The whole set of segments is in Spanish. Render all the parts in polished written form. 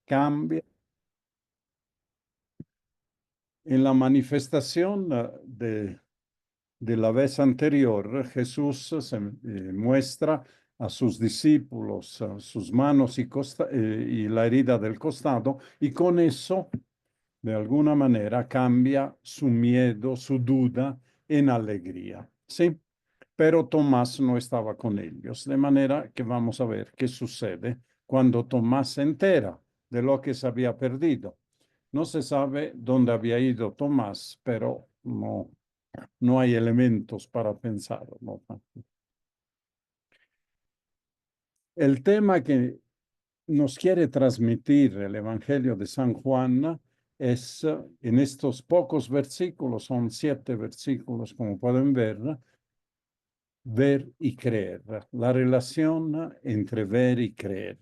cambia. En la manifestación de la vez anterior, Jesús se muestra a sus discípulos sus manos y la herida del costado, y con eso, de alguna manera, cambia su miedo, su duda en alegría. ¿Sí? Pero Tomás no estaba con ellos, de manera que vamos a ver qué sucede cuando Tomás se entera de lo que se había perdido. No se sabe dónde había ido Tomás, pero no hay elementos para pensarlo, ¿no? El tema que nos quiere transmitir el Evangelio de San Juan es, en estos pocos versículos, son 7 versículos, como pueden ver y creer, la relación entre ver y creer.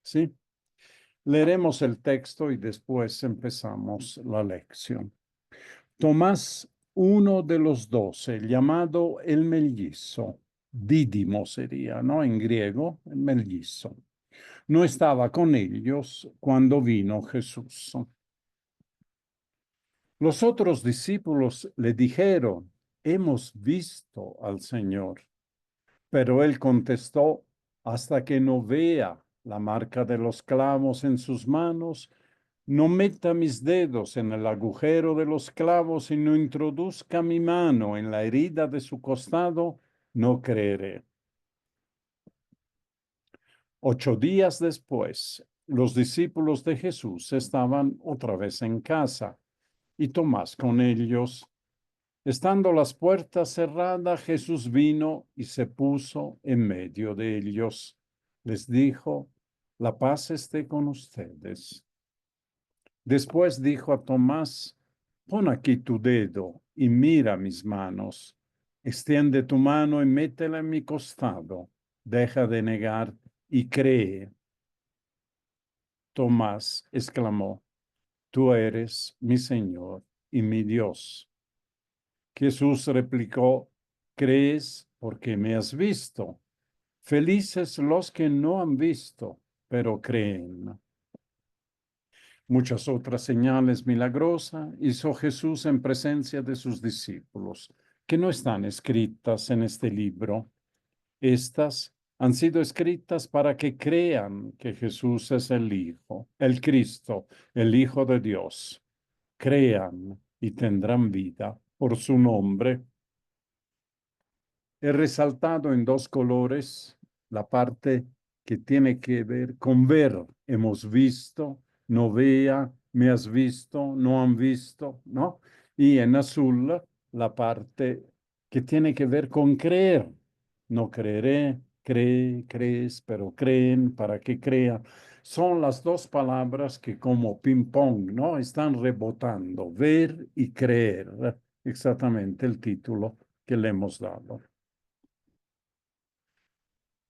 ¿Sí? Leeremos el texto y después empezamos la lección. Tomás, uno de los 12, llamado el mellizo, Dídimo sería, ¿no? En griego, el mellizo. No estaba con ellos cuando vino Jesús. Los otros discípulos le dijeron, hemos visto al Señor. Pero él contestó, hasta que no vea la marca de los clavos en sus manos, no meta mis dedos en el agujero de los clavos y no introduzca mi mano en la herida de su costado, no creeré. 8 días después, los discípulos de Jesús estaban otra vez en casa y Tomás con ellos. Estando las puertas cerradas, Jesús vino y se puso en medio de ellos. Les dijo, la paz esté con ustedes. Después dijo a Tomás, pon aquí tu dedo y mira mis manos. Extiende tu mano y métela en mi costado. Deja de negar y cree. Tomás exclamó, tú eres mi Señor y mi Dios. Jesús replicó, ¿crees porque me has visto? Felices los que no han visto, pero creen. Muchas otras señales milagrosas hizo Jesús en presencia de sus discípulos, que no están escritas en este libro. Estas han sido escritas para que crean que Jesús es el Hijo, el Cristo, el Hijo de Dios. Crean y tendrán vida por su nombre. He resaltado en 2 colores la parte que tiene que ver con ver. Hemos visto, no vea, me has visto, no han visto, ¿no? Y en azul la parte que tiene que ver con creer. No creeré, cree, crees, pero creen para que crean. Son las 2 palabras que como ping-pong, ¿no? Están rebotando. Ver y creer. Exactamente el título que le hemos dado.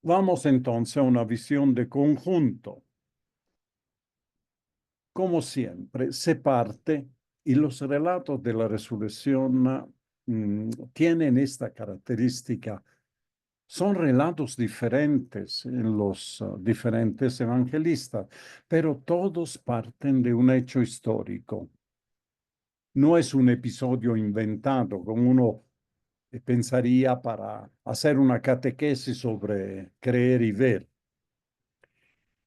Vamos entonces a una visión de conjunto. Como siempre, se parte y los relatos de la resurrección tienen esta característica. Son relatos diferentes en los diferentes evangelistas, pero todos parten de un hecho histórico. No es un episodio inventado, como uno pensaría para hacer una catequesis sobre creer y ver.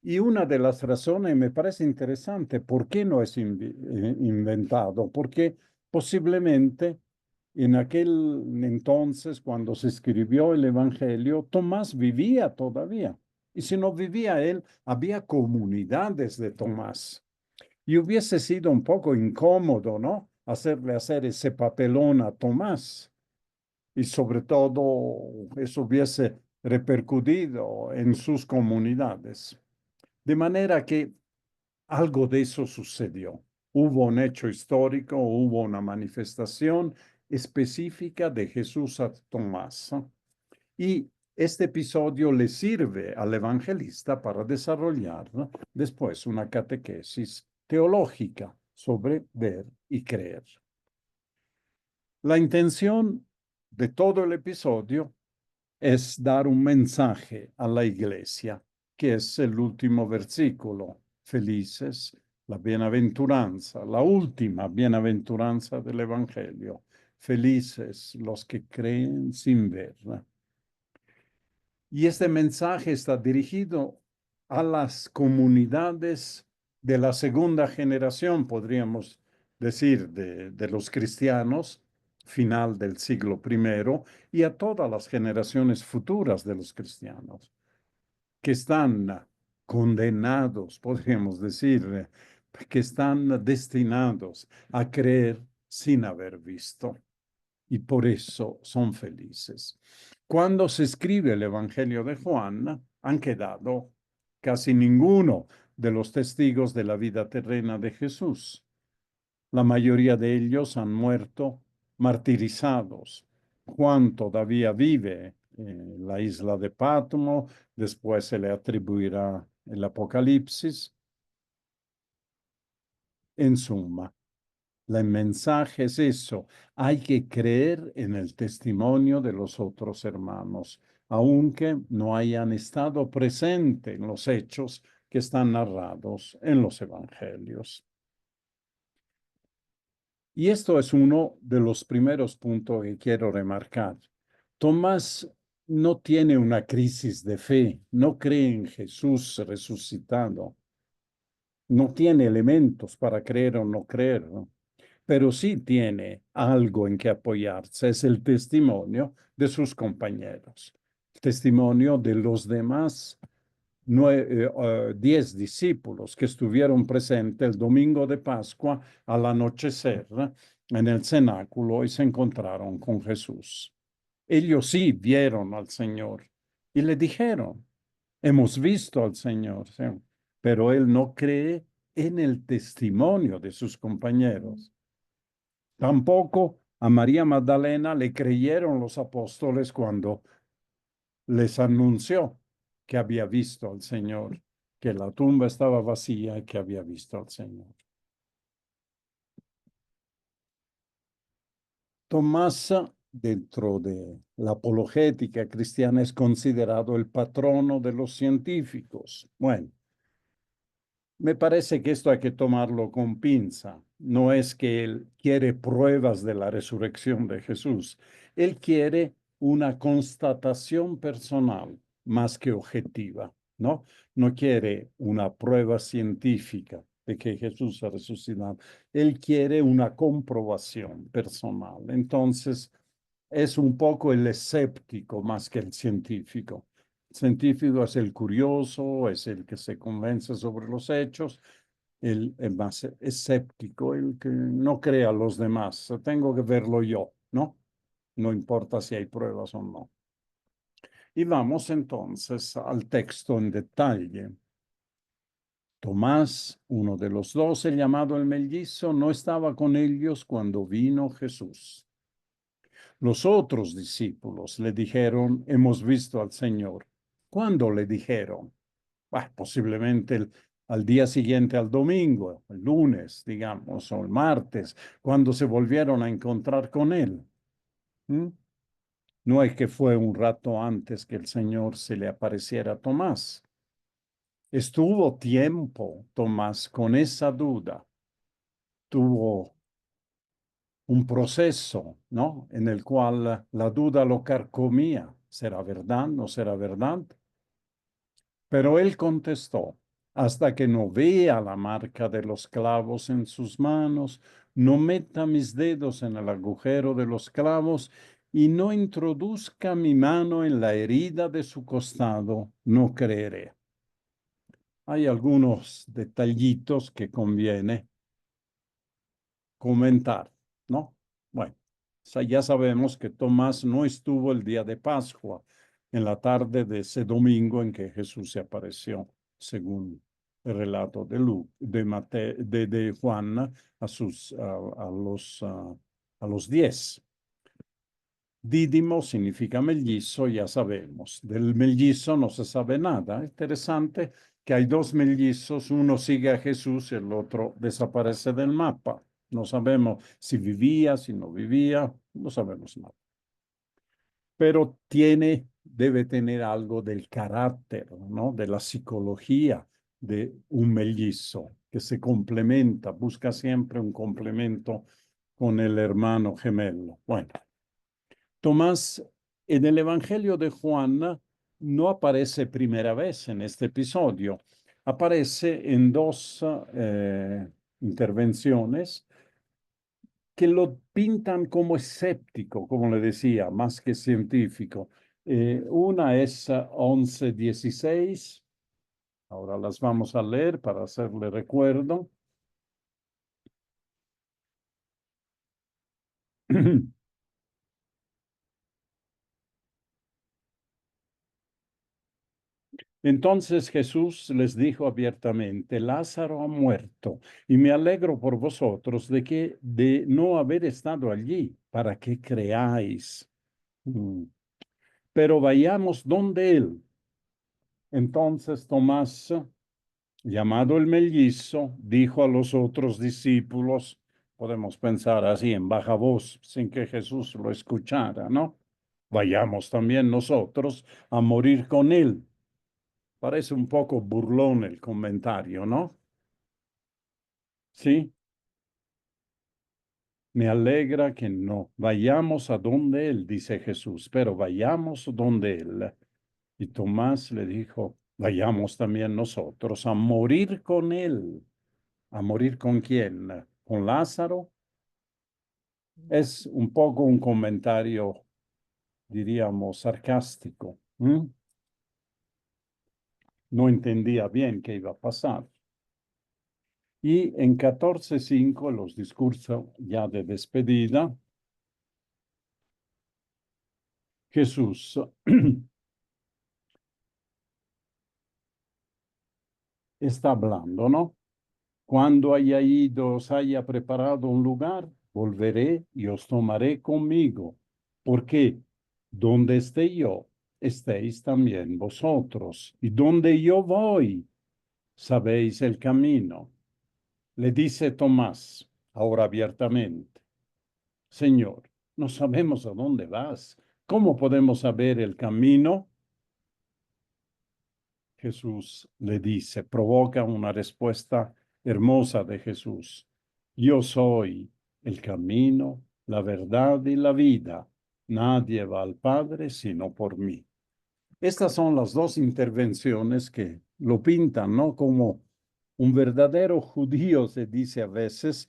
Y una de las razones me parece interesante, ¿por qué no es inventado? Porque posiblemente en aquel entonces, cuando se escribió el Evangelio, Tomás vivía todavía. Y si no vivía él, había comunidades de Tomás. Y hubiese sido un poco incómodo, ¿no? Hacerle hacer ese papelón a Tomás. Y sobre todo, eso hubiese repercutido en sus comunidades. De manera que algo de eso sucedió. Hubo un hecho histórico, hubo una manifestación específica de Jesús a Tomás. Y este episodio le sirve al evangelista para desarrollar después una catequesis teológica sobre ver y creer. La intención de todo el episodio es dar un mensaje a la iglesia, que es el último versículo. felices, la bienaventuranza, la última bienaventuranza del Evangelio. Felices los que creen sin ver. Y este mensaje está dirigido a las comunidades de la segunda generación, podríamos decir, de los cristianos, final del siglo primero, y a todas las generaciones futuras de los cristianos, que están condenados, podríamos decir, que están destinados a creer sin haber visto y por eso son felices. Cuando se escribe el Evangelio de Juan, han quedado casi ninguno de los testigos de la vida terrena de Jesús. La mayoría de ellos han muerto martirizados. Juan todavía vive en la isla de Patmo, después se le atribuirá el Apocalipsis. En suma, el mensaje es eso. Hay que creer en el testimonio de los otros hermanos, aunque no hayan estado presentes en los hechos que están narrados en los evangelios. Y esto es uno de los primeros puntos que quiero remarcar. Tomás no tiene una crisis de fe, no cree en Jesús resucitado, no tiene elementos para creer o no creer, ¿no? Pero sí tiene algo en que apoyarse, es el testimonio de sus compañeros, el testimonio de los demás 10 discípulos que estuvieron presentes el domingo de Pascua al anochecer en el cenáculo y se encontraron con Jesús. Ellos sí vieron al Señor y le dijeron, hemos visto al Señor, ¿sí? Pero él no cree en el testimonio de sus compañeros. Tampoco a María Magdalena le creyeron los apóstoles cuando les anunció que había visto al Señor, que la tumba estaba vacía y que había visto al Señor. Tomás, dentro de la apologética cristiana, es considerado el patrono de los científicos. Bueno, me parece que esto hay que tomarlo con pinza. No es que él quiere pruebas de la resurrección de Jesús. Él quiere una constatación personal más que objetiva, ¿no? No quiere una prueba científica de que Jesús ha resucitado. Él quiere una comprobación personal. Entonces, es un poco el escéptico más que el científico. Científico es el curioso, es el que se convence sobre los hechos, el más escéptico, el que no cree a los demás. Tengo que verlo yo, ¿no? No importa si hay pruebas o no. Y vamos entonces al texto en detalle. Tomás, uno de los 12, llamado el mellizo, no estaba con ellos cuando vino Jesús. Los otros discípulos le dijeron, hemos visto al Señor. ¿Cuándo le dijeron? Posiblemente al día siguiente, al domingo, el lunes, digamos, o el martes, cuando se volvieron a encontrar con él. ¿Mm? No es que fue un rato antes que el Señor se le apareciera a Tomás. Estuvo tiempo, Tomás, con esa duda. Tuvo un proceso, ¿no? En el cual la duda lo carcomía. ¿Será verdad? ¿No será verdad? Pero él contestó, hasta que no vea la marca de los clavos en sus manos, no meta mis dedos en el agujero de los clavos y no introduzca mi mano en la herida de su costado, no creeré. Hay algunos detallitos que conviene comentar, ¿no? Bueno, ya sabemos que Tomás no estuvo el día de Pascua, en la tarde de ese domingo en que Jesús se apareció, según el relato de Juan a los 10. Dídimo significa mellizo, ya sabemos. Del mellizo no se sabe nada. Interesante que hay dos mellizos, uno sigue a Jesús y el otro desaparece del mapa. No sabemos si vivía, si no vivía, no sabemos nada. Pero debe tener algo del carácter, ¿no? De la psicología de un mellizo que se complementa, busca siempre un complemento con el hermano gemelo. Bueno, Tomás en el Evangelio de Juan no aparece primera vez en este episodio, aparece en dos intervenciones que lo pintan como escéptico, como le decía, más que científico. Una es 11:16, ahora las vamos a leer para hacerle recuerdo. Entonces Jesús les dijo abiertamente, Lázaro ha muerto, y me alegro por vosotros de no haber estado allí, para que creáis. Mm. Pero vayamos donde él. Entonces Tomás, llamado el mellizo, dijo a los otros discípulos, podemos pensar así en baja voz, sin que Jesús lo escuchara, ¿no? Vayamos también nosotros a morir con él. Parece un poco burlón el comentario, ¿no? Sí, me alegra que no vayamos a donde él, dice Jesús, pero vayamos donde él. Y Tomás le dijo, vayamos también nosotros a morir con él. ¿A morir con quién? ¿Con Lázaro? Es un poco un comentario, diríamos, sarcástico. No entendía bien qué iba a pasar. Y en 14:5, los discursos ya de despedida, Jesús está hablando, ¿no? Cuando haya ido, os haya preparado un lugar, volveré y os tomaré conmigo, porque donde esté yo, estéis también vosotros, y donde yo voy, sabéis el camino. Le dice Tomás, ahora abiertamente, Señor, no sabemos a dónde vas. ¿Cómo podemos saber el camino? Jesús le dice, provoca una respuesta hermosa de Jesús. Yo soy el camino, la verdad y la vida. Nadie va al Padre sino por mí. Estas son las dos intervenciones que lo pintan, ¿no? Como un verdadero judío, se dice a veces,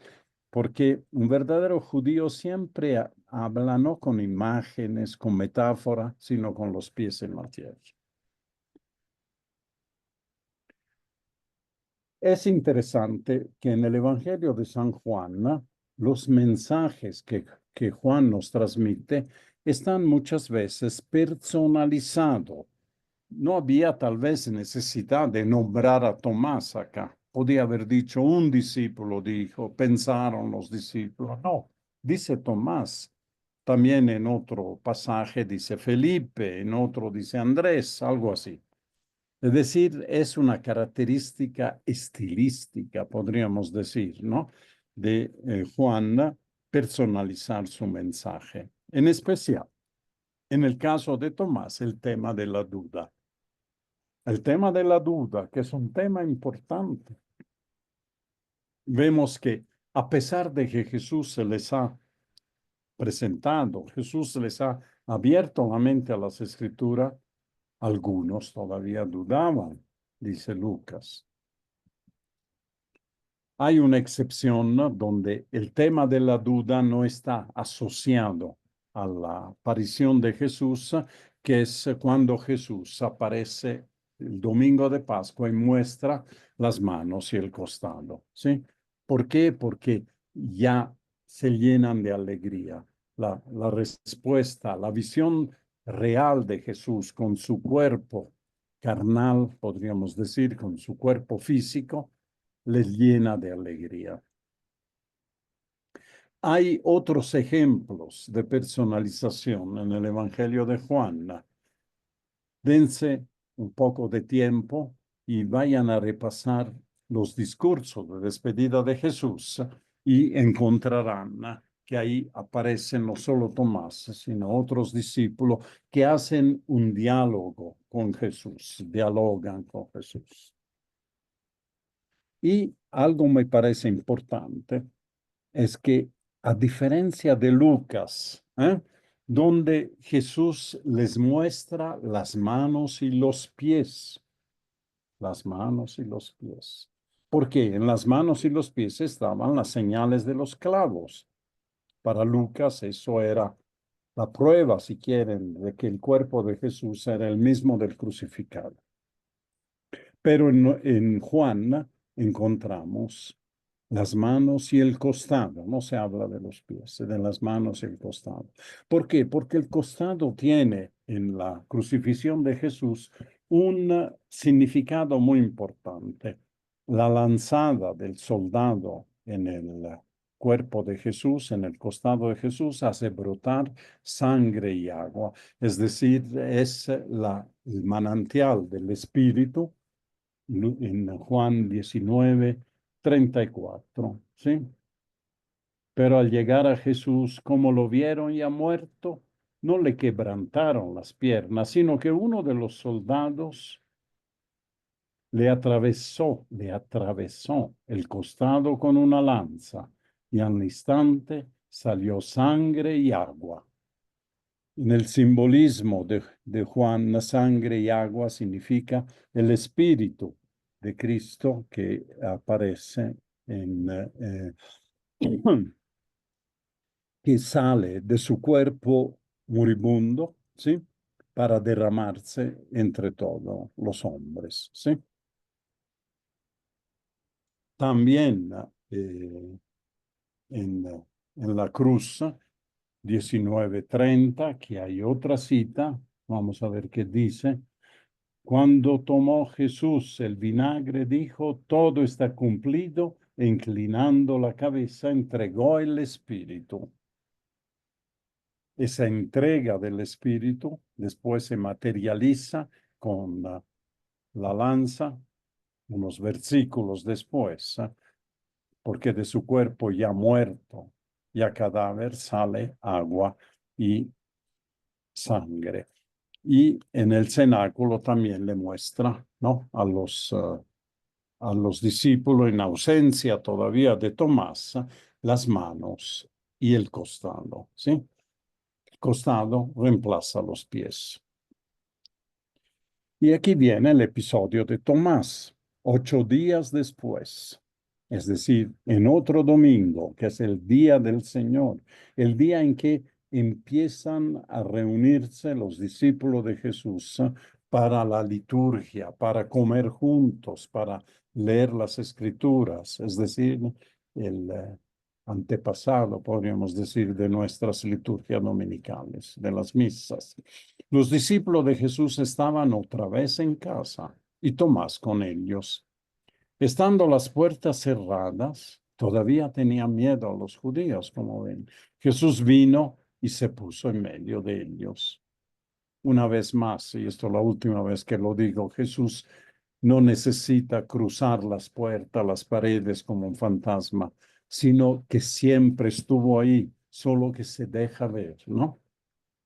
porque un verdadero judío siempre habla no con imágenes, con metáfora, sino con los pies en la tierra. Es interesante que en el Evangelio de San Juan, los mensajes que Juan nos transmite están muchas veces personalizados. No había tal vez necesidad de nombrar a Tomás acá. Podía haber dicho un discípulo, dijo, pensaron los discípulos. No, dice Tomás. También en otro pasaje dice Felipe, en otro dice Andrés, algo así. Es decir, es una característica estilística, podríamos decir, ¿no? De Juan personalizar su mensaje. En especial, en el caso de Tomás, el tema de la duda. El tema de la duda, que es un tema importante. Vemos que a pesar de que Jesús se les ha presentado, Jesús les ha abierto la mente a las escrituras, algunos todavía dudaban, dice Lucas. Hay una excepción, ¿no?, donde el tema de la duda no está asociado a la aparición de Jesús, que es cuando Jesús aparece el domingo de Pascua y muestra las manos y el costado, ¿sí? ¿Por qué? Porque ya se llenan de alegría. La respuesta, la visión real de Jesús con su cuerpo carnal, podríamos decir, con su cuerpo físico, les llena de alegría. Hay otros ejemplos de personalización en el Evangelio de Juan. Dense un poco de tiempo y vayan a repasar los discursos de despedida de Jesús y encontrarán que ahí aparecen no solo Tomás, sino otros discípulos que hacen un diálogo con Jesús, dialogan con Jesús. Y algo me parece importante es que, a diferencia de Lucas, donde Jesús les muestra las manos y los pies, las manos y los pies. Porque en las manos y los pies estaban las señales de los clavos. Para Lucas eso era la prueba, si quieren, de que el cuerpo de Jesús era el mismo del crucificado. Pero en Juan encontramos las manos y el costado. No se habla de los pies, de las manos y el costado. ¿Por qué? Porque el costado tiene en la crucifixión de Jesús un significado muy importante. La lanzada del soldado en el cuerpo de Jesús, en el costado de Jesús, hace brotar sangre y agua. Es decir, es el manantial del Espíritu en Juan 19:34, ¿sí? Pero al llegar a Jesús, como lo vieron ya muerto, no le quebrantaron las piernas, sino que uno de los soldados le atravesó el costado con una lanza y al instante salió sangre y agua. En el simbolismo de Juan, la sangre y agua significa el espíritu de Cristo que aparece que sale de su cuerpo moribundo, ¿sí? Para derramarse entre todos los hombres, ¿sí? También en la cruz 19:30, que hay otra cita, vamos a ver qué dice. Cuando tomó Jesús el vinagre, dijo, todo está cumplido, e inclinando la cabeza, entregó el Espíritu. Esa entrega del Espíritu después se materializa con la lanza, unos versículos después, porque de su cuerpo ya muerto, ya cadáver, sale agua y sangre. Y en el cenáculo también le muestra, ¿no? A los discípulos en ausencia todavía de Tomás, las manos y el costado, ¿sí? El costado reemplaza los pies. Y aquí viene el episodio de Tomás, 8 días después, es decir, en otro domingo, que es el día del Señor, el día en que empiezan a reunirse los discípulos de Jesús para la liturgia, para comer juntos, para leer las escrituras, es decir, el antepasado, podríamos decir, de nuestras liturgias dominicales, de las misas. Los discípulos de Jesús estaban otra vez en casa y Tomás con ellos. Estando las puertas cerradas, todavía tenía miedo a los judíos, como ven. Jesús vino y se puso en medio de ellos. Una vez más, y esto es la última vez que lo digo, Jesús no necesita cruzar las puertas, las paredes como un fantasma, sino que siempre estuvo ahí, solo que se deja ver, ¿no?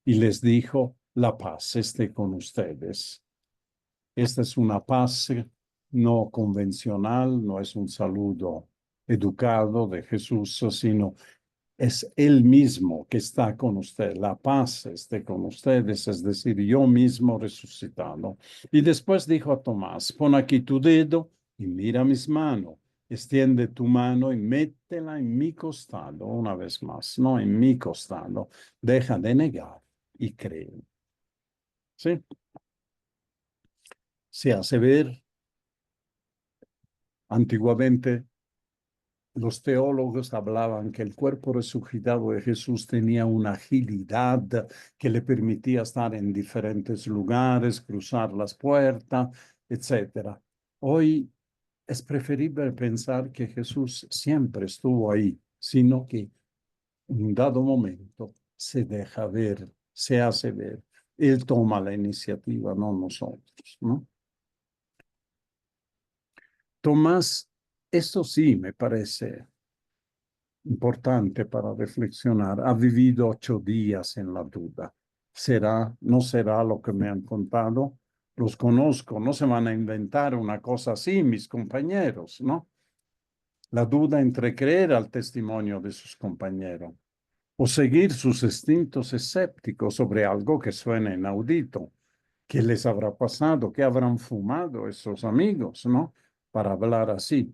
Y les dijo, la paz esté con ustedes. Esta es una paz no convencional, no es un saludo educado de Jesús, sino es Él mismo que está con usted. La paz esté con ustedes, es decir, yo mismo resucitado. Y después dijo a Tomás, pon aquí tu dedo y mira mis manos. Extiende tu mano y métela en mi costado, una vez más, no en mi costado. Deja de negar y cree. ¿Sí? Se hace ver antiguamente. Los teólogos hablaban que el cuerpo resucitado de Jesús tenía una agilidad que le permitía estar en diferentes lugares, cruzar las puertas, etc. Hoy es preferible pensar que Jesús siempre estuvo ahí, sino que en un dado momento se deja ver, se hace ver. Él toma la iniciativa, no nosotros, ¿no? Tomás, esto sí me parece importante para reflexionar. Ha vivido 8 días en la duda. ¿Será, no será lo que me han contado? Los conozco, no se van a inventar una cosa así, mis compañeros, ¿no? la duda entre creer al testimonio de sus compañeros o seguir sus instintos escépticos sobre algo que suena inaudito. ¿Qué les habrá pasado? ¿Qué habrán fumado esos amigos, no? Para hablar así.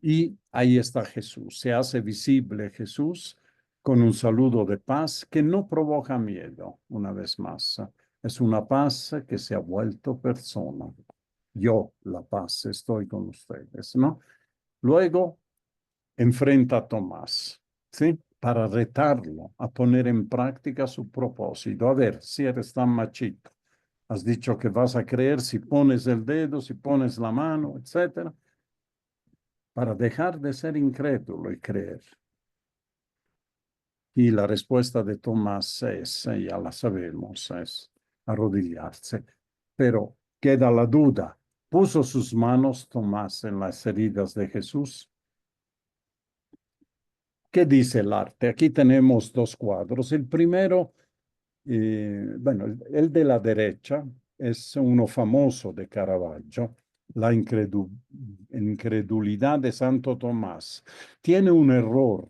Y ahí está Jesús. Se hace visible Jesús con un saludo de paz que no provoca miedo, una vez más. Es una paz que se ha vuelto persona. Yo, la paz, estoy con ustedes, ¿no? Luego enfrenta a Tomás, ¿sí? Para retarlo a poner en práctica su propósito. A ver, si eres tan machito, has dicho que vas a creer si pones el dedo, si pones la mano, etcétera, para dejar de ser incrédulo y creer. Y la respuesta de Tomás es, ya la sabemos, es arrodillarse. Pero queda la duda. ¿Puso sus manos Tomás en las heridas de Jesús? ¿Qué dice el arte? Aquí tenemos dos cuadros. El primero, bueno, el de la derecha es uno famoso de Caravaggio, la incredulidad de Santo Tomás. Tiene un error.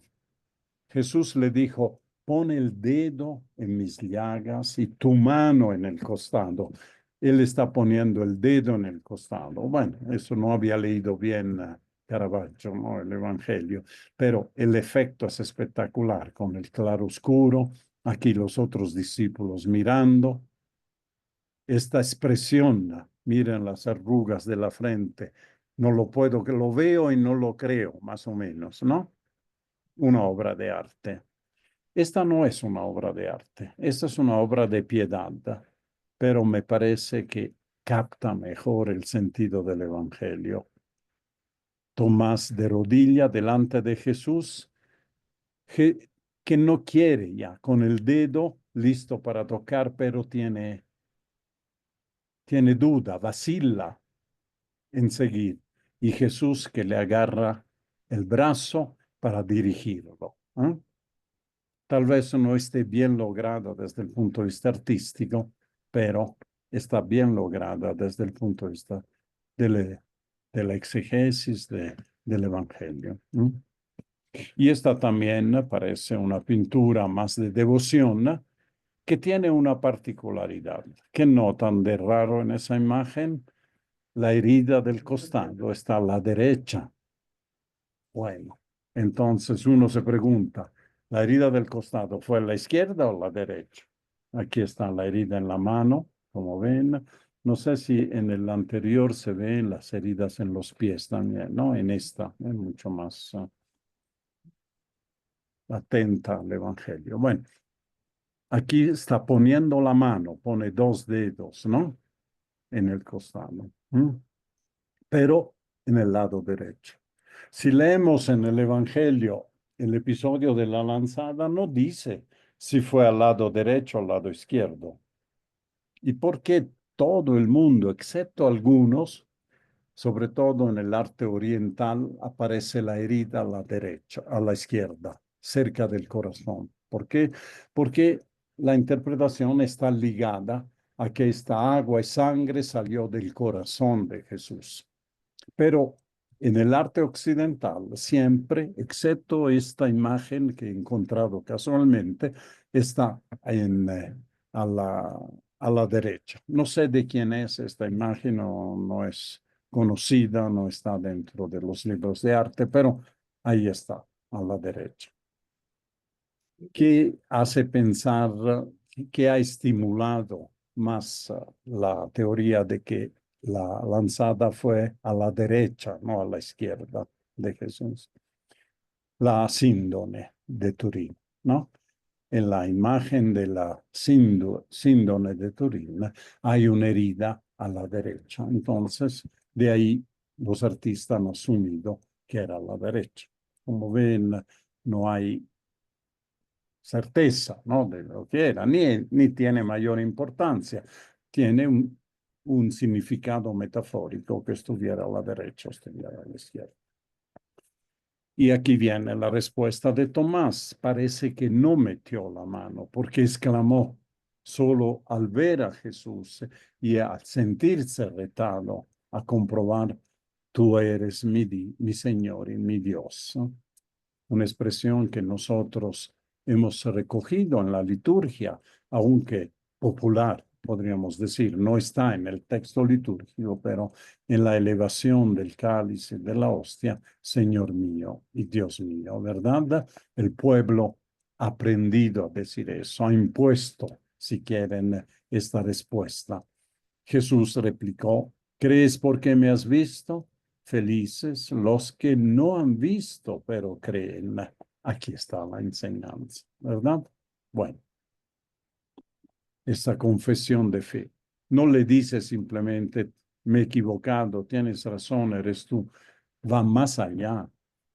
Jesús le dijo, pon el dedo en mis llagas y tu mano en el costado. Él está poniendo el dedo en el costado. Bueno, eso no había leído bien Caravaggio, ¿no? El Evangelio, pero el efecto es espectacular con el claro oscuro, aquí los otros discípulos mirando. Esta expresión, miren las arrugas de la frente, no lo puedo, que lo veo y no lo creo, más o menos, ¿no? Una obra de arte. Esta no es una obra de arte, esta es una obra de piedad, pero me parece que capta mejor el sentido del Evangelio. Tomás de rodilla delante de Jesús, que no quiere ya, con el dedo listo para tocar, pero tiene duda, vacila en seguir. Y Jesús que le agarra el brazo para dirigirlo. ¿Eh? Tal vez no esté bien lograda desde el punto de vista artístico, pero está bien lograda desde el punto de vista de la exegesis del Evangelio. Y esta también parece una pintura más de devoción que tiene una particularidad. ¿Qué notan de raro en esa imagen? La herida del costado está a la derecha. Bueno, entonces uno se pregunta, ¿la herida del costado fue a la izquierda o a la derecha? Aquí está la herida en la mano, como ven. No sé si en el anterior se ven las heridas en los pies también, ¿no? En esta es mucho más atenta al Evangelio. Bueno, aquí está poniendo la mano, pone dos dedos, ¿no? En el costado, pero en el lado derecho. Si leemos en el Evangelio el episodio de la lanzada, no dice si fue al lado derecho o al lado izquierdo. ¿Y por qué todo el mundo, excepto algunos, sobre todo en el arte oriental, aparece la herida a la derecha, a la izquierda, cerca del corazón? ¿Por qué? Porque la interpretación está ligada a que esta agua y sangre salió del corazón de Jesús. Pero en el arte occidental, siempre, excepto esta imagen que he encontrado casualmente, está a a la derecha. No sé de quién es esta imagen, no es conocida, no está dentro de los libros de arte, pero ahí está, a la derecha. ¿Qué hace pensar, qué ha estimulado más la teoría de que la lanzada fue a la derecha, no a la izquierda de Jesús? La síndone de Turín, ¿no? En la imagen de la síndone de Turín hay una herida a la derecha. Entonces, de ahí los artistas han asumido que era a la derecha. Como ven, no hay certeza, ¿no? De lo que era, ni tiene mayor importancia. Tiene un significado metafórico que estuviera a la derecha o estuviera a la izquierda. Y aquí viene la respuesta de Tomás. Parece que no metió la mano porque exclamó solo al ver a Jesús y al sentirse retado a comprobar Tú eres mi Señor y mi Dios. ¿No? Una expresión que nosotros hemos recogido en la liturgia, aunque popular, podríamos decir, no está en el texto litúrgico, pero en la elevación del cáliz y de la hostia, Señor mío y Dios mío, ¿verdad? El pueblo ha aprendido a decir eso, ha impuesto, si quieren, esta respuesta. Jesús replicó, ¿crees porque me has visto? Felices los que no han visto, pero creen. Aquí está la enseñanza, ¿verdad? Bueno, esta confesión de fe. No le dice simplemente, me he equivocado, tienes razón, eres tú. Va más allá.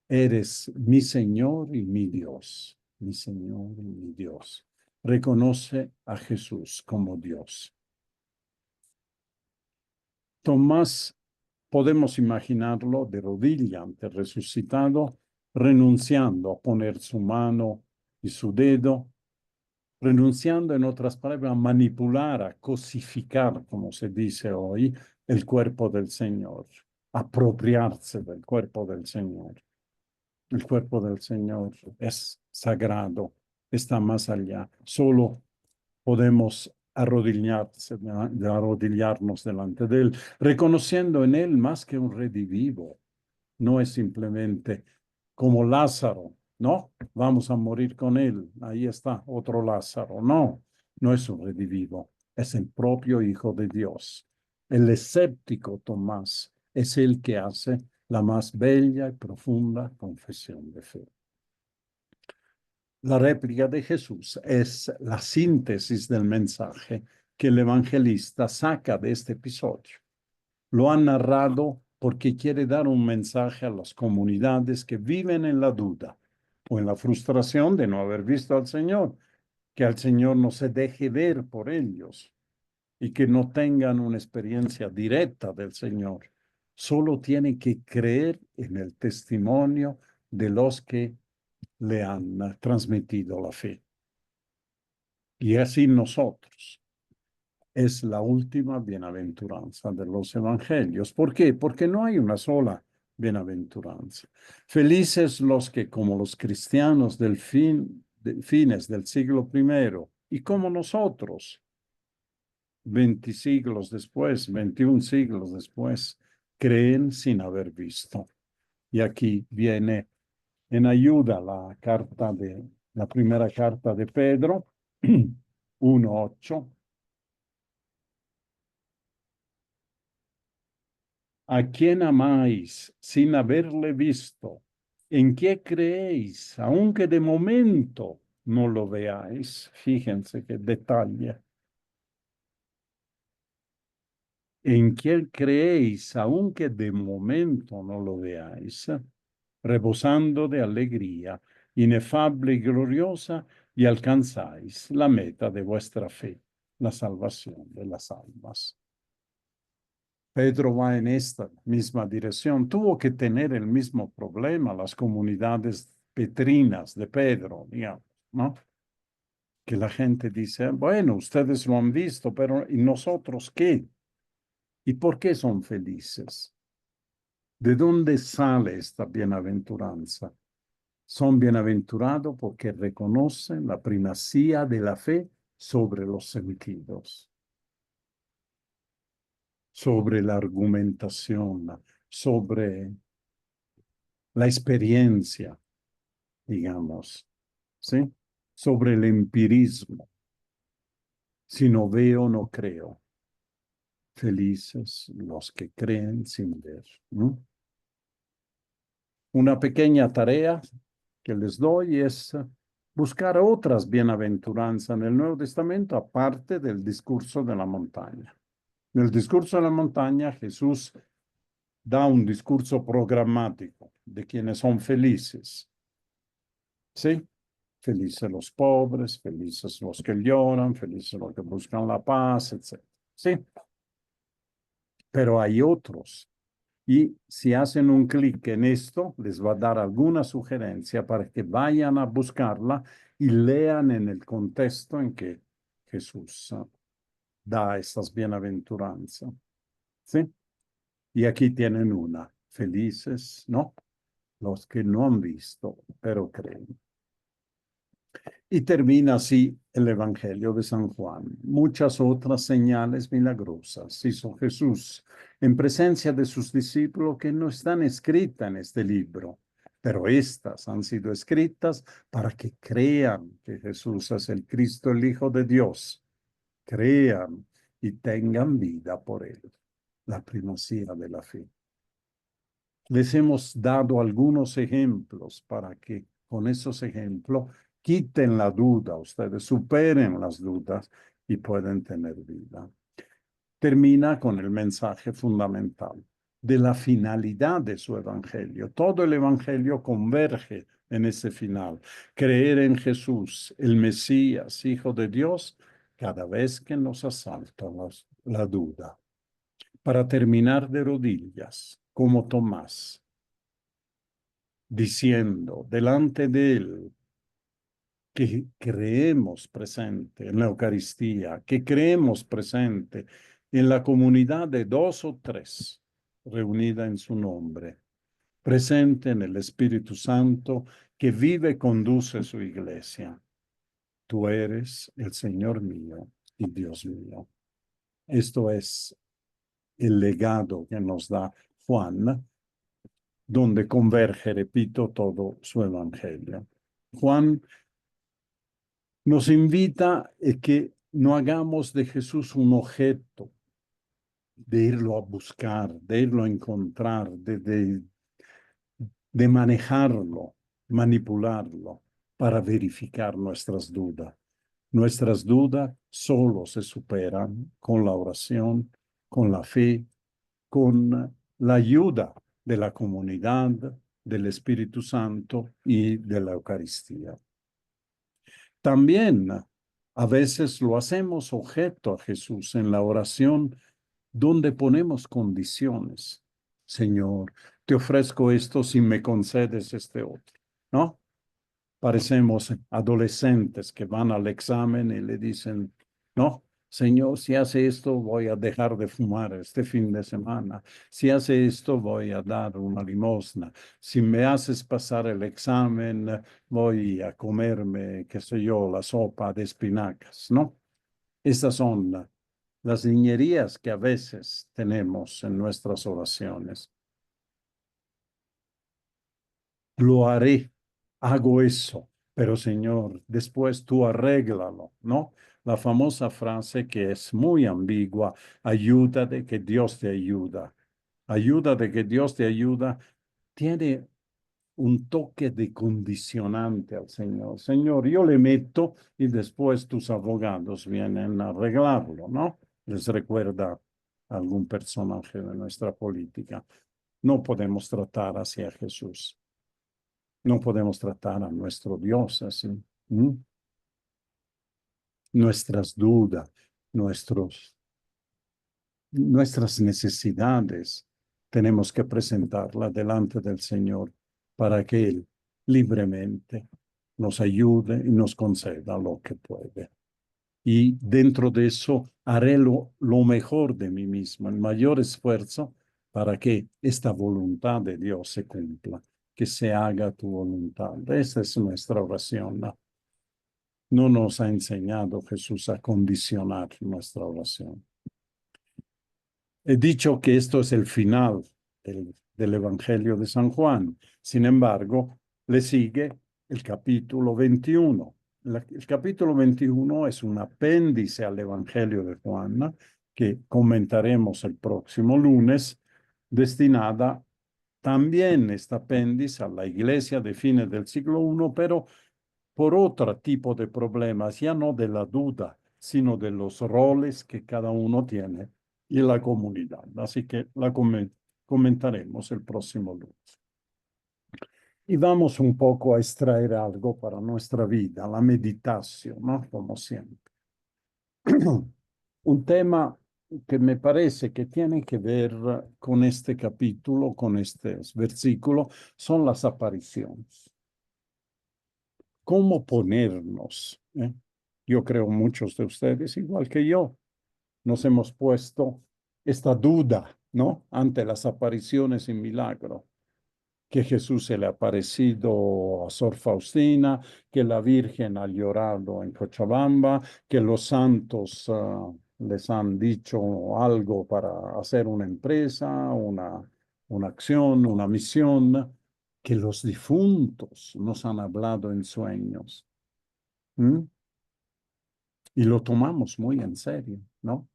Eres mi Señor y mi Dios. Mi Señor y mi Dios. Reconoce a Jesús como Dios. Tomás, podemos imaginarlo de rodilla ante el resucitado, renunciando a poner su mano y su dedo, renunciando, en otras palabras, a manipular, a cosificar, como se dice hoy, el cuerpo del Señor, apropiarse del cuerpo del Señor. El cuerpo del Señor es sagrado, está más allá. Solo podemos arrodillarnos delante de Él, reconociendo en Él más que un redivivo. No es simplemente como Lázaro, ¿no? Vamos a morir con Él. Ahí está otro Lázaro. No, no es un redivivo, es el propio Hijo de Dios. El escéptico Tomás es el que hace la más bella y profunda confesión de fe. La réplica de Jesús es la síntesis del mensaje que el evangelista saca de este episodio. Lo ha narrado porque quiere dar un mensaje a las comunidades que viven en la duda o en la frustración de no haber visto al Señor, que al Señor no se deje ver por ellos y que no tengan una experiencia directa del Señor. Solo tiene que creer en el testimonio de los que le han transmitido la fe. Y así nosotros. Es la última bienaventuranza de los evangelios. ¿Por qué? Porque no hay una sola bienaventuranza. Felices los que, como los cristianos del fines del siglo primero, y como nosotros, 20 siglos después, 21 siglos después, creen sin haber visto. Y aquí viene en ayuda la primera carta de Pedro, 1:8. ¿A quién amáis sin haberle visto? ¿En qué creéis, aunque de momento no lo veáis? Fíjense qué detalle. ¿En qué creéis, aunque de momento no lo veáis? Rebosando de alegría, inefable y gloriosa, y alcanzáis la meta de vuestra fe, la salvación de las almas. Pedro va en esta misma dirección. Tuvo que tener el mismo problema las comunidades petrinas de Pedro, digamos, ¿no? Que la gente dice, bueno, ustedes lo han visto, pero ¿y nosotros qué? ¿Y por qué son felices? ¿De dónde sale esta bienaventuranza? Son bienaventurados porque reconocen la primacía de la fe sobre los sentidos, sobre la argumentación, sobre la experiencia, digamos, ¿sí? Sobre el empirismo. Si no veo, no creo. Felices los que creen sin ver, ¿no? Una pequeña tarea que les doy es buscar otras bienaventuranzas en el Nuevo Testamento, aparte del discurso de la montaña. En el discurso de la montaña, Jesús da un discurso programático de quienes son felices. ¿Sí? Felices los pobres, felices los que lloran, felices los que buscan la paz, etc. Sí, pero hay otros. Y si hacen un clic en esto, les va a dar alguna sugerencia para que vayan a buscarla y lean en el contexto en que Jesús da estas bienaventuranzas. ¿Sí? Y aquí tienen una. Felices, ¿no? Los que no han visto, pero creen. Y termina así el Evangelio de San Juan. Muchas otras señales milagrosas hizo Jesús en presencia de sus discípulos que no están escritas en este libro, pero estas han sido escritas para que crean que Jesús es el Cristo, el Hijo de Dios. Crean y tengan vida por él. La primacía de la fe. Les hemos dado algunos ejemplos para que con esos ejemplos quiten la duda, ustedes superen las dudas y pueden tener vida. Termina con el mensaje fundamental de la finalidad de su evangelio. Todo el evangelio converge en ese final. Creer en Jesús, el Mesías, Hijo de Dios, cada vez que nos asalta la duda. Para terminar de rodillas, como Tomás, diciendo delante de él que creemos presente en la Eucaristía, que creemos presente en la comunidad de 2 o 3 reunida en su nombre, presente en el Espíritu Santo que vive y conduce su iglesia. Tú eres el Señor mío y Dios mío. Esto es el legado que nos da Juan, donde converge, repito, todo su evangelio. Juan nos invita a que no hagamos de Jesús un objeto, de irlo a buscar, de irlo a encontrar, de manejarlo, manipularlo para verificar nuestras dudas. Nuestras dudas solo se superan con la oración, con la fe, con la ayuda de la comunidad, del Espíritu Santo y de la Eucaristía. También a veces lo hacemos objeto a Jesús en la oración donde ponemos condiciones. Señor, te ofrezco esto si me concedes este otro, ¿no? Parecemos adolescentes que van al examen y le dicen, no, Señor, si hace esto, voy a dejar de fumar este fin de semana. Si hace esto, voy a dar una limosna. Si me haces pasar el examen, voy a comerme, qué sé yo, la sopa de espinacas, ¿no? Estas son las niñerías que a veces tenemos en nuestras oraciones. Lo haré, hago eso, pero Señor, después tú arréglalo, ¿no? La famosa frase que es muy ambigua, ayuda de que Dios te ayuda. Ayuda de que Dios te ayuda, tiene un toque de condicionante al Señor. Señor, yo le meto y después tus abogados vienen a arreglarlo, ¿no? Les recuerda algún personaje de nuestra política. No podemos tratar así a Jesús. No podemos tratar a nuestro Dios así. Nuestras dudas, nuestras necesidades, tenemos que presentarlas delante del Señor para que Él libremente nos ayude y nos conceda lo que puede. Y dentro de eso haré lo mejor de mí mismo, el mayor esfuerzo para que esta voluntad de Dios se cumpla, que se haga tu voluntad. Esa es nuestra oración, ¿no? No nos ha enseñado Jesús a condicionar nuestra oración. He dicho que esto es el final del Evangelio de San Juan. Sin embargo, le sigue el capítulo 21. El capítulo 21 es un apéndice al Evangelio de Juan, ¿no?, que comentaremos el próximo lunes, destinada también este apéndice a la iglesia de fines del siglo I, pero por otro tipo de problemas, ya no de la duda, sino de los roles que cada uno tiene y la comunidad. Así que la comentaremos el próximo lunes. Y vamos un poco a extraer algo para nuestra vida, la meditación, ¿no? Como siempre. Un tema que me parece que tiene que ver con este capítulo, con este versículo, son las apariciones. ¿Cómo ponernos? Yo creo muchos de ustedes, igual que yo, nos hemos puesto esta duda ¿no? Ante las apariciones y milagros, que Jesús se le ha aparecido a Sor Faustina, que la Virgen ha llorado en Cochabamba, que los santos les han dicho algo para hacer una empresa, una acción, una misión, que los difuntos nos han hablado en sueños. ¿Mm? Y lo tomamos muy en serio, ¿no?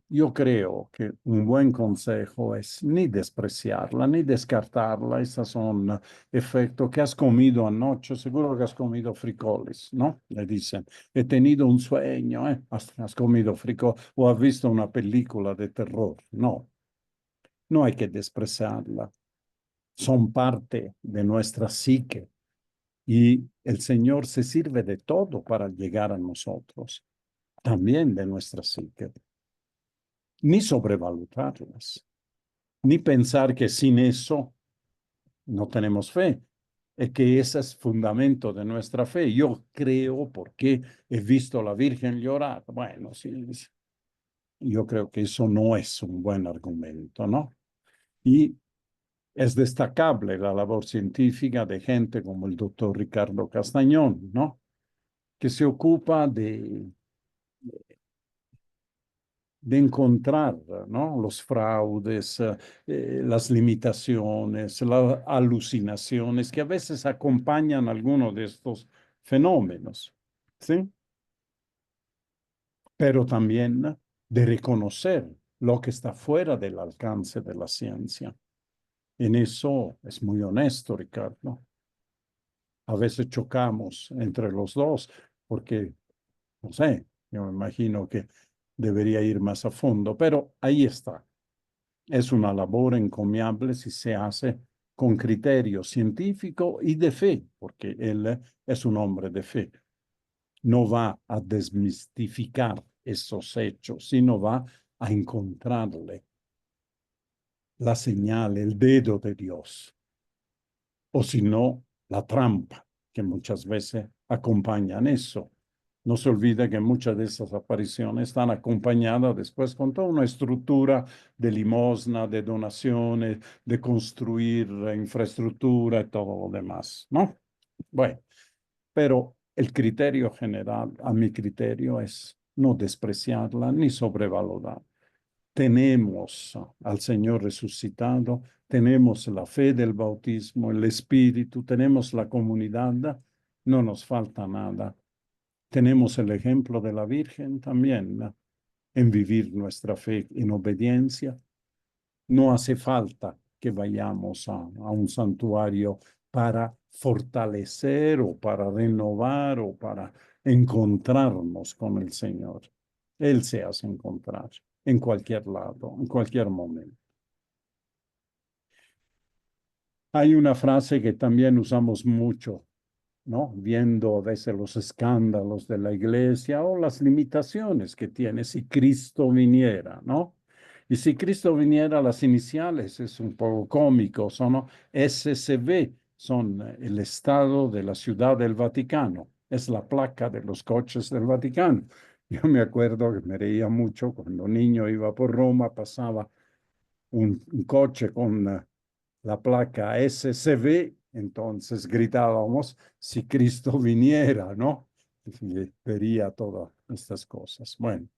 Yo creo que un buen consejo es ni despreciarla, ni descartarla. Esos son efectos que has comido anoche, seguro que has comido frijoles, ¿no? Le dicen, he tenido un sueño, ¿eh? Has comido frijoles o has visto una película de terror. No, no hay que despreciarla. Son parte de nuestra psique y el Señor se sirve de todo para llegar a nosotros, también de nuestra psique. Ni sobrevalorarlas, ni pensar que sin eso no tenemos fe. Es que ese es fundamento de nuestra fe. Yo creo porque he visto a la Virgen llorar. Bueno, sí, yo creo que eso no es un buen argumento, ¿no? Y es destacable la labor científica de gente como el doctor Ricardo Castañón, ¿no? Que se ocupa de encontrar, ¿no? Los fraudes, las limitaciones, las alucinaciones que a veces acompañan algunos de estos fenómenos, ¿sí? Pero también de reconocer lo que está fuera del alcance de la ciencia. En eso es muy honesto, Ricardo. A veces chocamos entre los dos porque, no sé, yo me imagino que debería ir más a fondo, pero ahí está. Es una labor encomiable si se hace con criterio científico y de fe, porque él es un hombre de fe. No va a desmistificar esos hechos, sino va a encontrarle la señal, el dedo de Dios, o si no, la trampa, que muchas veces acompañan eso. No se olvide que muchas de esas apariciones están acompañadas después con toda una estructura de limosna, de donaciones, de construir infraestructura y todo lo demás, ¿no? Bueno, pero el criterio general, a mi criterio, es no despreciarla ni sobrevalorarla. Tenemos al Señor resucitado, tenemos la fe del bautismo, el Espíritu, tenemos la comunidad, no nos falta nada. Tenemos el ejemplo de la Virgen también, ¿no? En vivir nuestra fe en obediencia. No hace falta que vayamos a un santuario para fortalecer o para renovar o para encontrarnos con el Señor. Él se hace encontrar en cualquier lado, en cualquier momento. Hay una frase que también usamos mucho, ¿no? Viendo a veces los escándalos de la iglesia o las limitaciones que tiene si Cristo viniera, ¿no? Y si Cristo viniera, las iniciales es un poco cómico, son SCV, son el estado de la ciudad del Vaticano, es la placa de los coches del Vaticano. Yo me acuerdo que me reía mucho cuando niño iba por Roma, pasaba un coche con la placa SCV, entonces gritábamos, si Cristo viniera, ¿no? Y vería todas estas cosas. Bueno,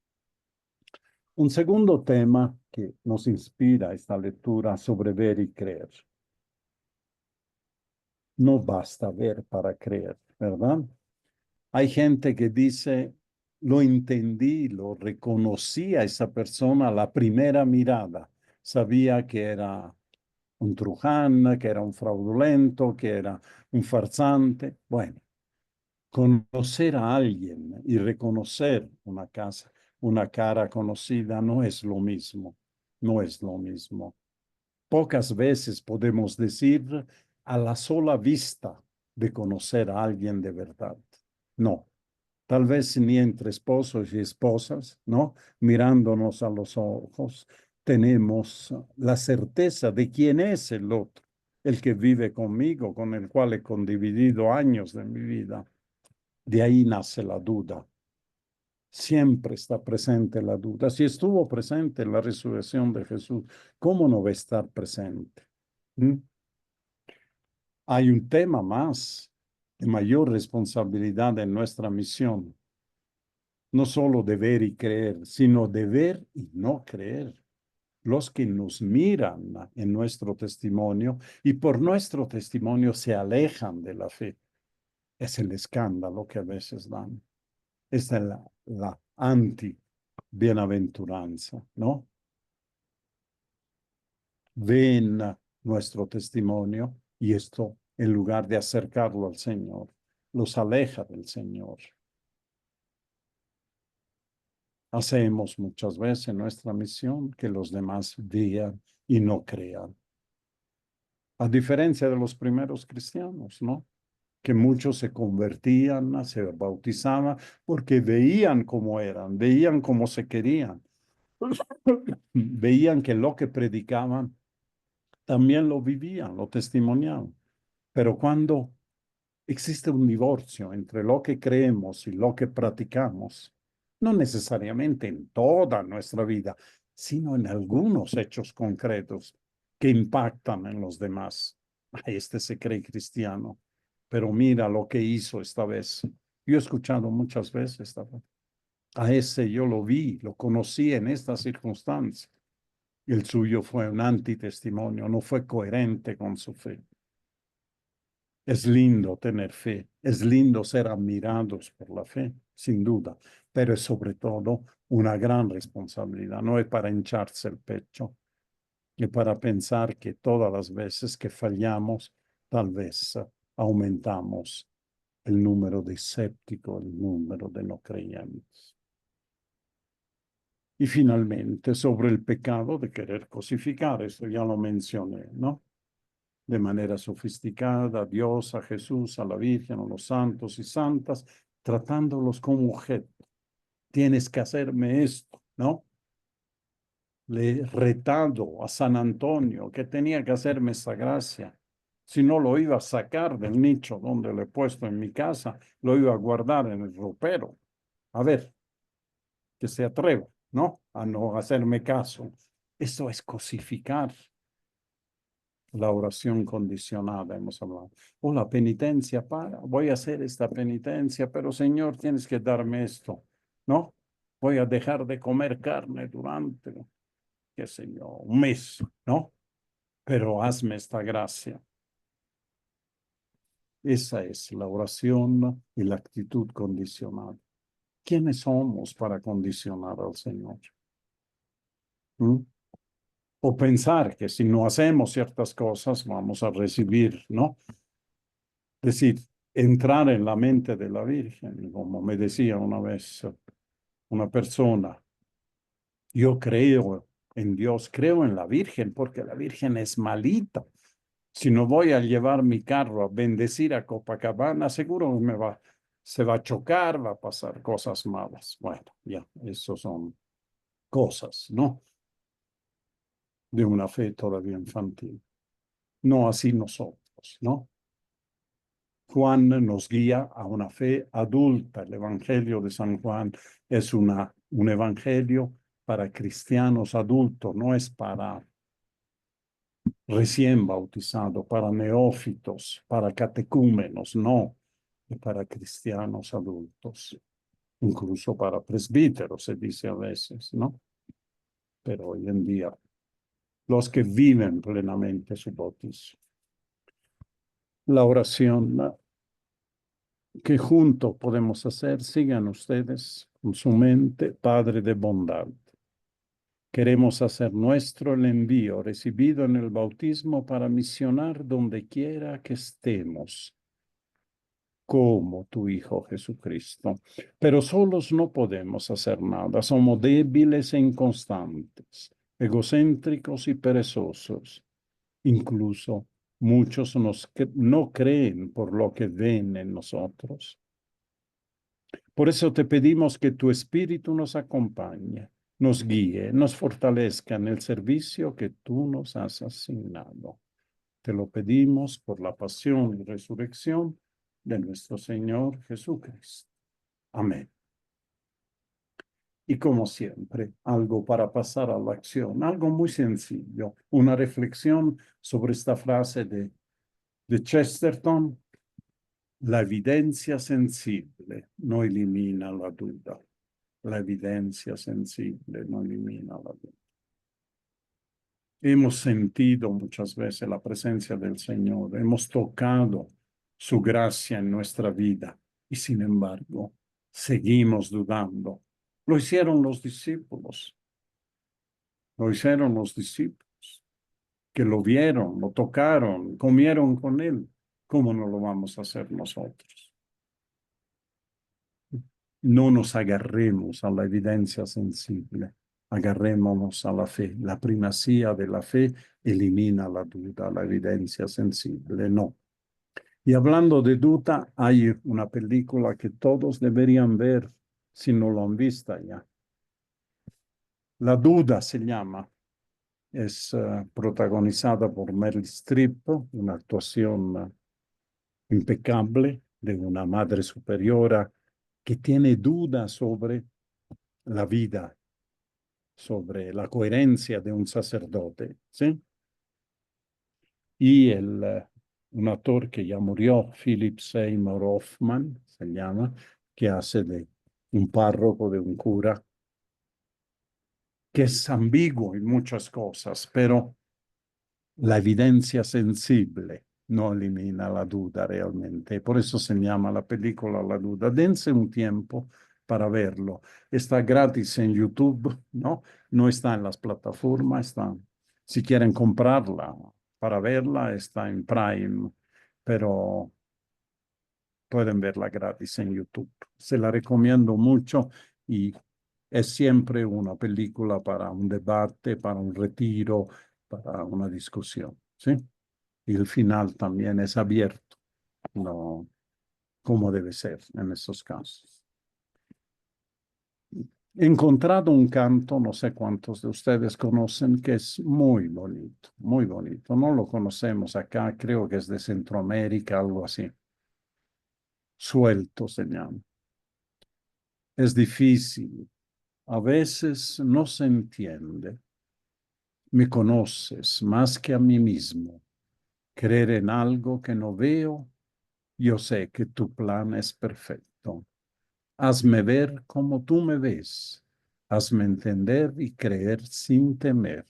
un segundo tema que nos inspira esta lectura sobre ver y creer. No basta ver para creer, ¿verdad? Hay gente que dice, lo entendí, lo reconocí a esa persona a la primera mirada. Sabía que era un truján, que era un fraudulento, que era un farsante. Bueno, conocer a alguien y reconocer una cara conocida no es lo mismo, no es lo mismo. Pocas veces podemos decir a la sola vista de conocer a alguien de verdad. No, tal vez ni entre esposos y esposas, ¿no? Mirándonos a los ojos, tenemos la certeza de quién es el otro, el que vive conmigo, con el cual he condividido años de mi vida. De ahí nace la duda. Siempre está presente la duda. Si estuvo presente en la resurrección de Jesús, ¿cómo no va a estar presente? ¿Mm? Hay un tema más de mayor responsabilidad en nuestra misión. No solo de ver y creer, sino de ver y no creer. Los que nos miran en nuestro testimonio y por nuestro testimonio se alejan de la fe. Es el escándalo que a veces dan. Esta es la anti-bienaventuranza, ¿no? Ven nuestro testimonio y esto, en lugar de acercarlo al Señor, los aleja del Señor. Hacemos muchas veces nuestra misión que los demás vean y no crean. A diferencia de los primeros cristianos, ¿no? Que muchos se convertían, se bautizaban, porque veían cómo eran, veían cómo se querían, veían que lo que predicaban también lo vivían, lo testimoniaban. Pero cuando existe un divorcio entre lo que creemos y lo que practicamos, no necesariamente en toda nuestra vida, sino en algunos hechos concretos que impactan en los demás. Este se cree cristiano, pero mira lo que hizo esta vez. Yo he escuchado muchas veces esta vez. A ese yo lo vi, lo conocí en esta circunstancia. El suyo fue un antitestimonio, no fue coherente con su fe. Es lindo tener fe, es lindo ser admirados por la fe, sin duda, pero es sobre todo una gran responsabilidad. No es para hincharse el pecho, es para pensar que todas las veces que fallamos, tal vez aumentamos el número de escépticos, el número de no creyentes. Y finalmente, sobre el pecado de querer cosificar, esto ya lo mencioné, ¿no? De manera sofisticada a Dios, a Jesús, a la Virgen, a los santos y santas, tratándolos como objeto. Tienes que hacerme esto, ¿no? Le he retado a San Antonio que tenía que hacerme esta gracia. Si no lo iba a sacar del nicho donde lo he puesto en mi casa, lo iba a guardar en el ropero. A ver, que se atreva, ¿no? A no hacerme caso. Eso es cosificar. La oración condicionada, hemos hablado. O la penitencia voy a hacer esta penitencia, pero Señor, tienes que darme esto, ¿no? Voy a dejar de comer carne durante, qué sé yo, un mes, ¿no? Pero hazme esta gracia. Esa es la oración y la actitud condicionada. ¿Quiénes somos para condicionar al Señor? ¿Mm? O pensar que si no hacemos ciertas cosas vamos a recibir, ¿no? Es decir, entrar en la mente de la Virgen, como me decía una vez una persona, yo creo en Dios, creo en la Virgen, porque la Virgen es malita. Si no voy a llevar mi carro a bendecir a Copacabana, seguro se va a chocar, va a pasar cosas malas. Bueno, ya, eso son cosas, ¿no? De una fe todavía infantil. No así nosotros, ¿no? Juan nos guía a una fe adulta. El Evangelio de San Juan es un evangelio para cristianos adultos, no es para recién bautizados, para neófitos, para catecúmenos, no, es para cristianos adultos, incluso para presbíteros, se dice a veces, ¿no? Pero hoy en día, los que viven plenamente su bautismo. La oración que juntos podemos hacer, sigan ustedes con su mente, Padre de bondad. Queremos hacer nuestro el envío recibido en el bautismo para misionar donde quiera que estemos, como tu Hijo Jesucristo. Pero solos no podemos hacer nada, somos débiles e inconstantes, egocéntricos y perezosos. Incluso muchos no creen por lo que ven en nosotros. Por eso te pedimos que tu Espíritu nos acompañe, nos guíe, nos fortalezca en el servicio que tú nos has asignado. Te lo pedimos por la pasión y resurrección de nuestro Señor Jesucristo. Amén. Y como siempre, algo para pasar a la acción, algo muy sencillo, una reflexión sobre esta frase de Chesterton: la evidencia sensible no elimina la duda. La evidencia sensible no elimina la duda. Hemos sentido muchas veces la presencia del Señor, hemos tocado su gracia en nuestra vida y sin embargo seguimos dudando. Lo hicieron los discípulos, lo hicieron los discípulos, que lo vieron, lo tocaron, comieron con él. ¿Cómo no lo vamos a hacer nosotros? No nos agarremos a la evidencia sensible, agarrémonos a la fe. La primacía de la fe elimina la duda, la evidencia sensible no. Y hablando de duda, hay una película que todos deberían ver si no lo han visto ya. La duda se llama. Es protagonizada por Meryl Streep, una actuación impecable de una madre superiora que tiene dudas sobre la vida, sobre la coherencia de un sacerdote, ¿sí? Y un actor que ya murió, Philip Seymour Hoffman, se llama, que hace de un párroco, de un cura, que es ambiguo en muchas cosas, pero la evidencia sensible no elimina la duda realmente. Por eso se llama la película La Duda. Dense un tiempo para verlo. Está gratis en YouTube, ¿no? No está en las plataformas, está. Si quieren comprarla para verla, está en Prime, pero pueden verla gratis en YouTube. Se la recomiendo mucho y es siempre una película para un debate, para un retiro, para una discusión, ¿sí? Y el final también es abierto, ¿no? Como debe ser en estos casos. He encontrado un canto, no sé cuántos de ustedes conocen, que es muy bonito, muy bonito. No lo conocemos acá, creo que es de Centroamérica, algo así. Suelto se llama. Es difícil, a veces no se entiende. Me conoces más que a mí mismo. Creer en algo que no veo, yo sé que tu plan es perfecto. Hazme ver como tú me ves. Hazme entender y creer sin temer.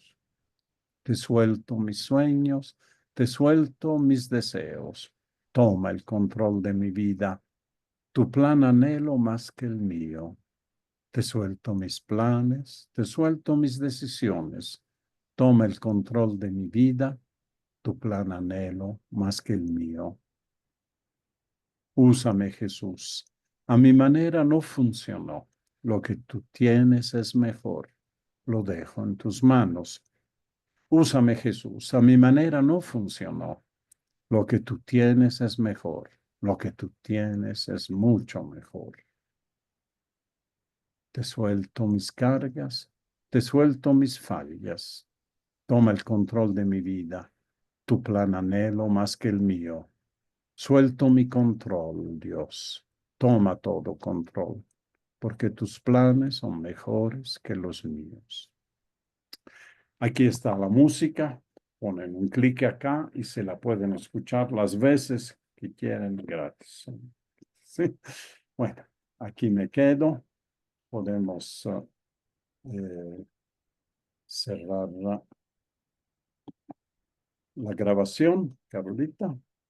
Te suelto mis sueños, te suelto mis deseos. Toma el control de mi vida. Tu plan anhelo más que el mío. Te suelto mis planes, te suelto mis decisiones. Toma el control de mi vida. Tu plan anhelo más que el mío. Úsame, Jesús. A mi manera no funcionó. Lo que tú tienes es mejor. Lo dejo en tus manos. Úsame, Jesús. A mi manera no funcionó. Lo que tú tienes es mejor. Lo que tú tienes es mucho mejor. Te suelto mis cargas. Te suelto mis fallas. Toma el control de mi vida. Tu plan anhelo más que el mío. Suelto mi control, Dios. Toma todo control, porque tus planes son mejores que los míos. Aquí está la música. Ponen un clic acá y se la pueden escuchar las veces que quieren gratis. ¿Sí? Bueno, aquí me quedo. Podemos cerrar la grabación, Carolita.